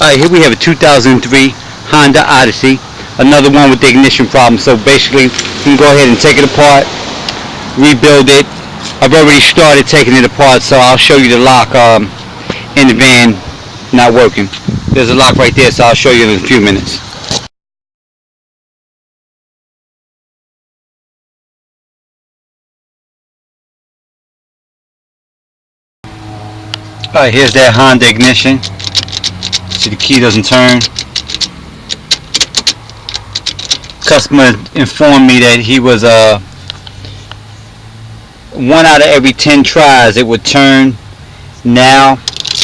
Alright, here we have a 2003 Honda Odyssey, another one with the ignition problem. So basically, you can go ahead and take it apart, rebuild it. I've already started taking it apart, so I'll show you the lock in the van not working. There's a lock right there, so I'll show you in a few minutes. Alright, here's that Honda ignition. See, the key doesn't turn. Customer informed me that he was 1 out of every 10 tries it would turn. Now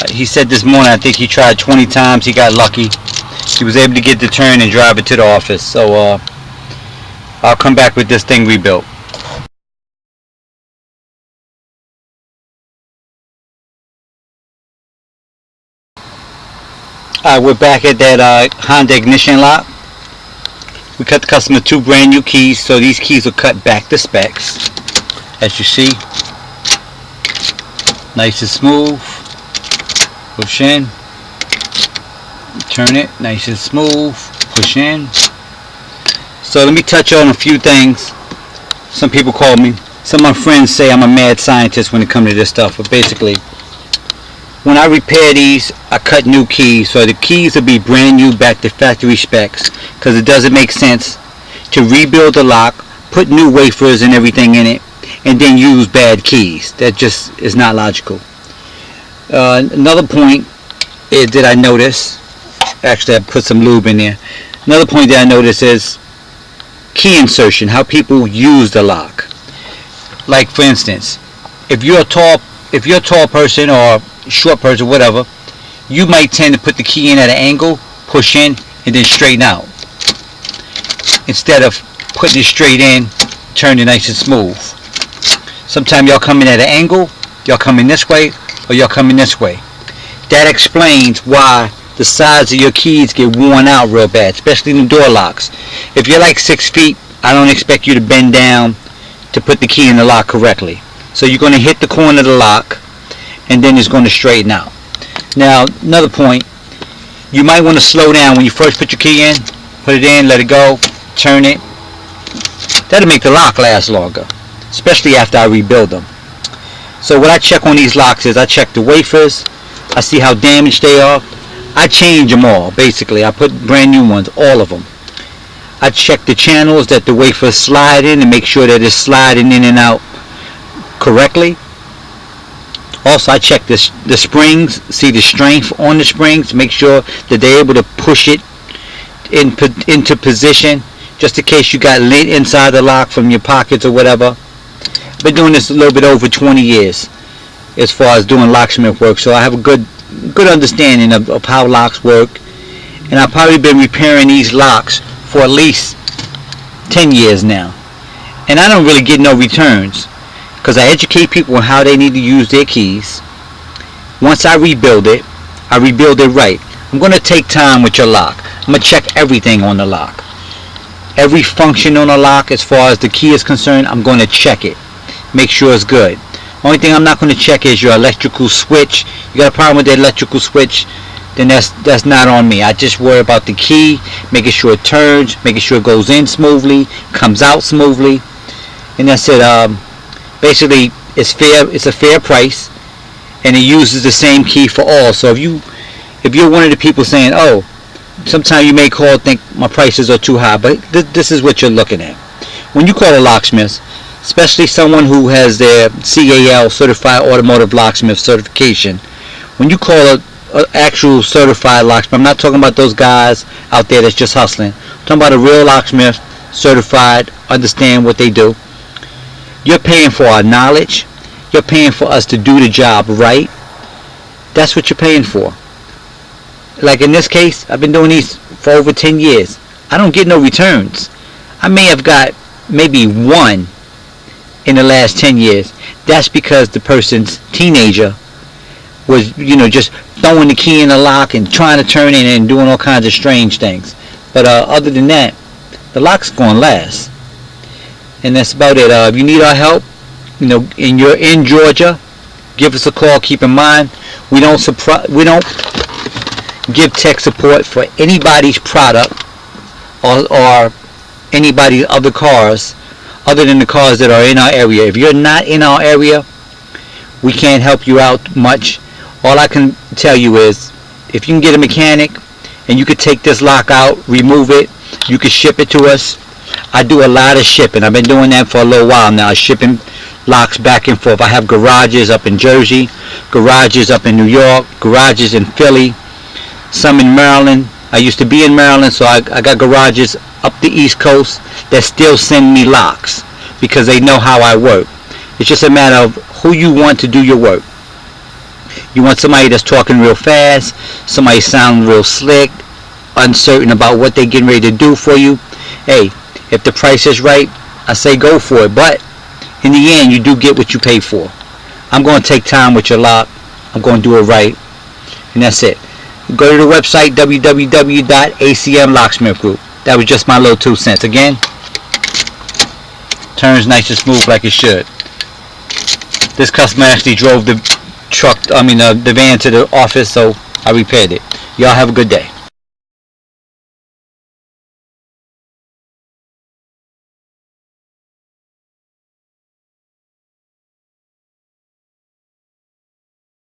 he said this morning, I think he tried 20 times, he got lucky, he was able to get the turn and drive it to the office. So I'll come back with this thing rebuilt. Alright, we're back at that Honda ignition lock. We cut the customer 2 brand new keys, so these keys will cut back to specs, as you see. Nice and smooth. Push in, turn it, nice and smooth, push in. So let me touch on a few things. Some people call me, some of my friends say I'm a mad scientist when it comes to this stuff, but basically, when I repair these, I cut new keys, so the keys will be brand new back to factory specs, because it doesn't make sense to rebuild the lock, put new wafers and everything in it, and then use bad keys. That just is not logical. Another point is that I notice, actually I put some lube in there, another point that I notice is key insertion, how people use the lock. Like for instance, if you're a tall person or short person, whatever, you might tend to put the key in at an angle, push in, and then straighten out, instead of putting it straight in, turn it nice and smooth. Sometimes y'all come in at an angle, y'all come in this way, or y'all come in this way. That explains why the sides of your keys get worn out real bad, especially in the door locks. If you're like 6 feet, I don't expect you to bend down to put the key in the lock correctly. So you're going to hit the corner of the lock, and then it's going to straighten out. Now, another point, you might want to slow down when you first put your key in. Put it in, let it go, turn it. That'll make the lock last longer, especially after I rebuild them. So what I check on these locks is I check the wafers, I see how damaged they are. I change them all, basically. I put brand new ones, all of them. I check the channels that the wafers slide in and make sure that it's sliding in and out correctly. Also, I check the springs, see the strength on the springs, make sure that they're able to push it into position, just in case you got lint inside the lock from your pockets or whatever. I've been doing this a little bit over 20 years as far as doing locksmith work, so I have a good understanding of how locks work, and I've probably been repairing these locks for at least 10 years now, and I don't really get no returns, because I educate people on how they need to use their keys. Once I rebuild it right. I'm going to take time with your lock. I'm going to check everything on the lock. Every function on the lock as far as the key is concerned, I'm going to check it. Make sure it's good. Only thing I'm not going to check is your electrical switch. You got a problem with the electrical switch, then that's not on me. I just worry about the key, making sure it turns, making sure it goes in smoothly, comes out smoothly, and that's it. Basically, it's fair. It's a fair price, and it uses the same key for all. So if you're one of the people saying, "Oh, sometimes you may call think my prices are too high," but this is what you're looking at. When you call a locksmith, especially someone who has their CAL, Certified Automotive Locksmith certification, when you call an actual certified locksmith, I'm not talking about those guys out there that's just hustling. I'm talking about a real locksmith, certified, understand what they do. You're paying for our knowledge. You're paying for us to do the job right. That's what you're paying for. Like in this case, I've been doing these for over 10 years. I don't get no returns. I may have got maybe one in the last 10 years. That's because the person's teenager was, just throwing the key in the lock and trying to turn it and doing all kinds of strange things. But other than that, the lock's going to last. And that's about it. If you need our help, and you're in Georgia, give us a call. Keep in mind, we don't give tech support for anybody's product or anybody's other cars other than the cars that are in our area. If you're not in our area, we can't help you out much. All I can tell you is, if you can get a mechanic and you could take this lock out, remove it, you could ship it to us. I do a lot of shipping. I've been doing that for a little while now, shipping locks back and forth. I have garages up in Jersey, garages up in New York, garages in Philly, some in Maryland. I used to be in Maryland, so I got garages up the East Coast that still send me locks because they know how I work. It's just a matter of who you want to do your work. You want somebody that's talking real fast, somebody sounding real slick, uncertain about what they're getting ready to do for you. Hey, if the price is right, I say go for it. But in the end, you do get what you pay for. I'm going to take time with your lock. I'm going to do it right. And that's it. Go to the website, www.acm Locksmith Group. That was just my little 2 cents. Again, turns nice and smooth like it should. This customer actually drove the van to the office, so I repaired it. Y'all have a good day.